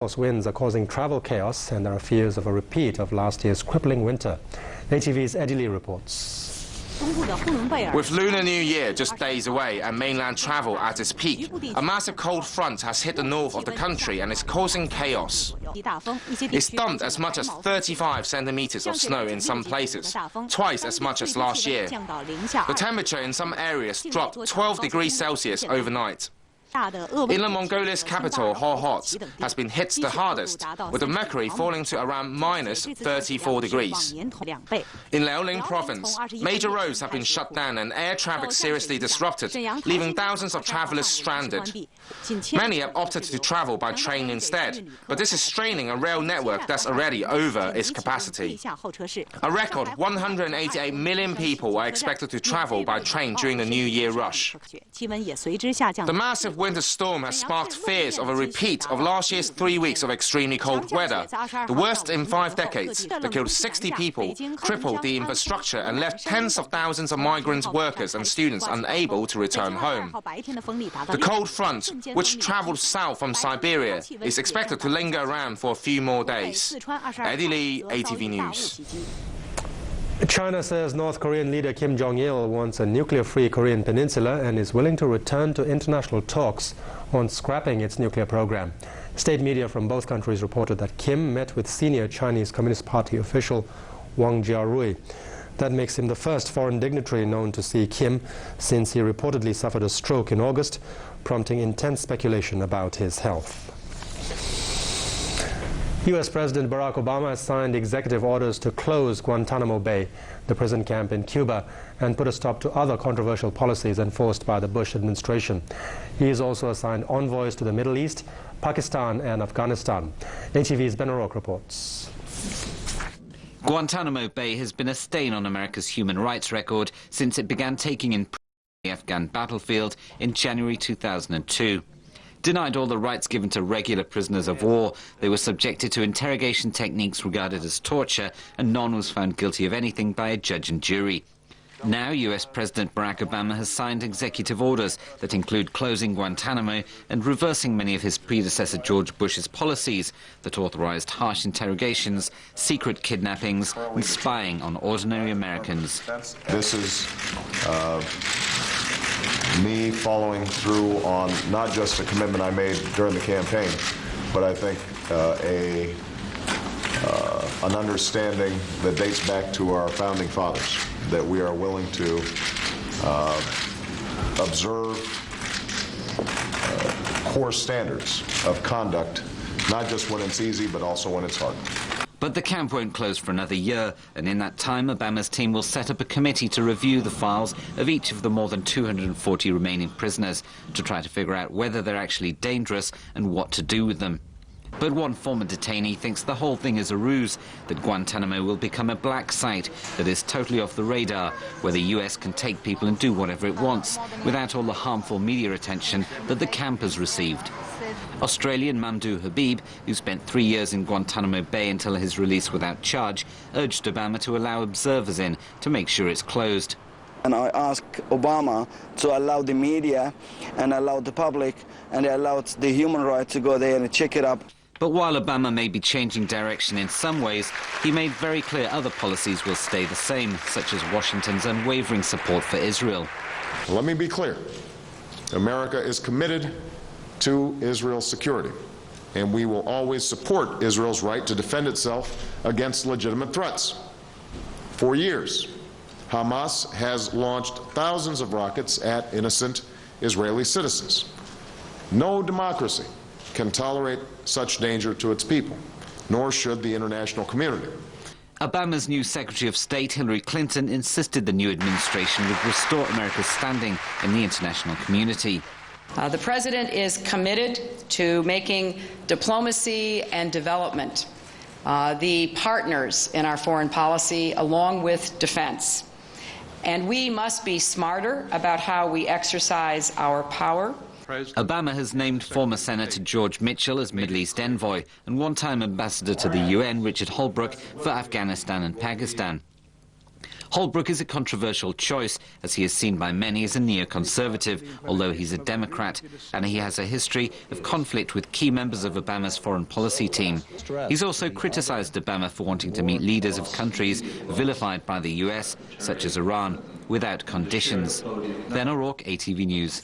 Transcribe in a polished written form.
Force winds are causing travel chaos, and there are fears of a repeat of last year's crippling winter. HTV's Eddie Lee reports. With Lunar New Year just days away and mainland travel at its peak, a massive cold front has hit the north of the country and is causing chaos. It's dumped as much as 35 centimeters of snow in some places, twice as much as last year. The temperature in some areas dropped 12 degrees Celsius overnight. Inland Mongolia's capital, Hohhot, has been hit the hardest, with the mercury falling to around minus 34 degrees. In Liaoning province, major roads have been shut down and air traffic seriously disrupted, leaving thousands of travelers stranded. Many have opted to travel by train instead, but this is straining a rail network that's already over its capacity. A record 188 million people are expected to travel by train during the New Year rush. The massive winter storm has sparked fears of a repeat of last year's 3 weeks of extremely cold weather, the worst in 5 decades, that killed 60 people, crippled the infrastructure and left tens of thousands of migrant workers and students unable to return home. The cold front, which travelled south from Siberia, is expected to linger around for a few more days. Eddie Lee, ATV News. China says North Korean leader Kim Jong-il wants a nuclear-free Korean peninsula and is willing to return to international talks on scrapping its nuclear program. State media from both countries reported that Kim met with senior Chinese Communist Party official Wang Jiarui. That makes him the first foreign dignitary known to see Kim since he reportedly suffered a stroke in August, prompting intense speculation about his health. U.S. President Barack Obama has signed executive orders to close Guantanamo Bay, the prison camp in Cuba, and put a stop to other controversial policies enforced by the Bush administration. He has also assigned envoys to the Middle East, Pakistan and Afghanistan. HTV's Ben O'Rourke reports. Guantanamo Bay has been a stain on America's human rights record since it began taking in the Afghan battlefield in January 2002. Denied all the rights given to regular prisoners of war, they were subjected to interrogation techniques regarded as torture, and none was found guilty of anything by a judge and jury. Now, US President Barack Obama has signed executive orders that include closing Guantanamo and reversing many of his predecessor George Bush's policies that authorized harsh interrogations, secret kidnappings, and spying on ordinary Americans. This is me following through on not just a commitment I made during the campaign, but I think an understanding that dates back to our founding fathers, that we are willing to observe core standards of conduct, not just when it's easy, but also when it's hard. But the camp won't close for another year, and in that time, Obama's team will set up a committee to review the files of each of the more than 240 remaining prisoners to try to figure out whether they're actually dangerous and what to do with them. But one former detainee thinks the whole thing is a ruse, that Guantanamo will become a black site that is totally off the radar, where the US can take people and do whatever it wants, without all the harmful media attention that the camp has received. Australian Mamdouh Habib, who spent 3 years in Guantanamo Bay until his release without charge, urged Obama to allow observers in to make sure it's closed. And I asked Obama to allow the media and allow the public and allow the human rights to go there and check it up. But while Obama may be changing direction in some ways, he made very clear other policies will stay the same, such as Washington's unwavering support for Israel. Let me be clear. America is committed to Israel's security, and we will always support Israel's right to defend itself against legitimate threats. For years, Hamas has launched thousands of rockets at innocent Israeli citizens. No democracy can tolerate such danger to its people, nor should the international community. Obama's new Secretary of State, Hillary Clinton, insisted the new administration would restore America's standing in the international community. The President is committed to making diplomacy and development the partners in our foreign policy, along with defense. And we must be smarter about how we exercise our power. Obama has named former Senator George Mitchell as Middle East envoy and one-time ambassador to the UN, Richard Holbrooke, for Afghanistan and Pakistan. Holbrooke is a controversial choice, as he is seen by many as a neoconservative, although he's a Democrat, and he has a history of conflict with key members of Obama's foreign policy team. He's also criticized Obama for wanting to meet leaders of countries vilified by the US, such as Iran, without conditions. Ben O'Rourke, ATV News.